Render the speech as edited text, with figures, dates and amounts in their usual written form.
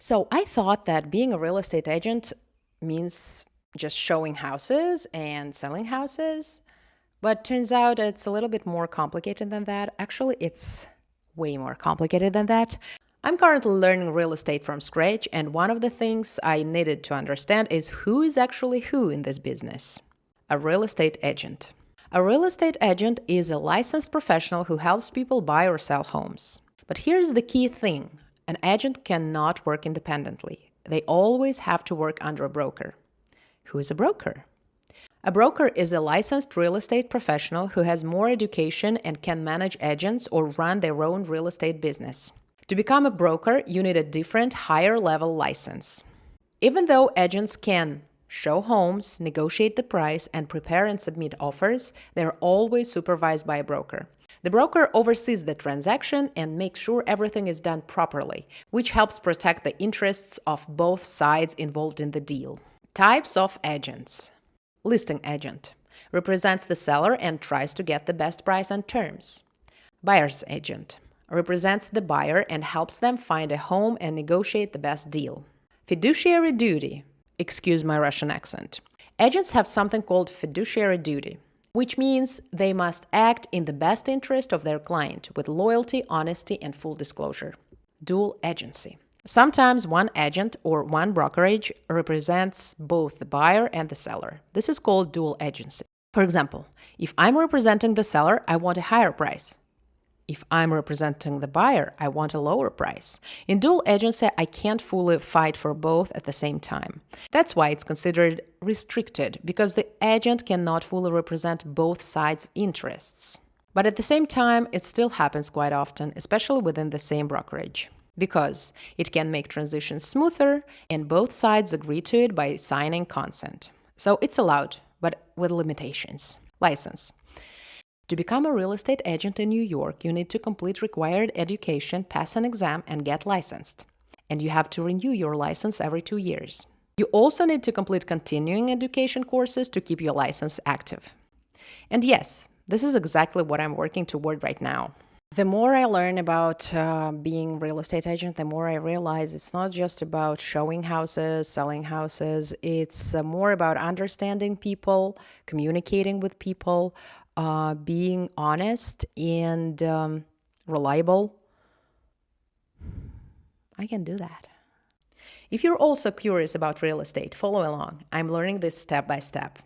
So I thought that being a real estate agent means just showing houses and selling houses, but turns out it's a little bit more complicated than that. Actually, it's way more complicated than that. I'm currently learning real estate from scratch, and one of the things I needed to understand is who is actually who in this business. A real estate agent. A real estate agent is a licensed professional who helps people buy or sell homes. But here's the key thing. An agent cannot work independently. They always have to work under a broker. Who is a broker? A broker is a licensed real estate professional who has more education and can manage agents or run their own real estate business. To become a broker, you need a different, higher-level license. Even though agents can show homes, negotiate the price, and prepare and submit offers, they're always supervised by a broker. The broker oversees the transaction and makes sure everything is done properly, which helps protect the interests of both sides involved in the deal. Types of agents. Listing agent represents the seller and tries to get the best price and terms. Buyer's agent represents the buyer and helps them find a home and negotiate the best deal. Fiduciary duty. Excuse my Russian accent. Agents have something called fiduciary duty, which means they must act in the best interest of their client with loyalty, honesty, and full disclosure. Dual agency. Sometimes one agent or one brokerage represents both the buyer and the seller. This is called dual agency. For example, if I'm representing the seller, I want a higher price. If I'm representing the buyer, I want a lower price. In dual agency, I can't fully fight for both at the same time. That's why it's considered restricted, because the agent cannot fully represent both sides' interests. But at the same time, it still happens quite often, especially within the same brokerage, because it can make transitions smoother and both sides agree to it by signing consent. So it's allowed, but with limitations. License. To become a real estate agent in New York, you need to complete required education, pass an exam, and get licensed. And you have to renew your license every 2 years. You also need to complete continuing education courses to keep your license active. And yes, this is exactly what I'm working toward right now. The more I learn about being a real estate agent, the more I realize it's not just about showing houses, selling houses. It's more about understanding people, communicating with people, being honest and reliable. I can do that. If you're also curious about real estate, follow along. I'm learning this step by step.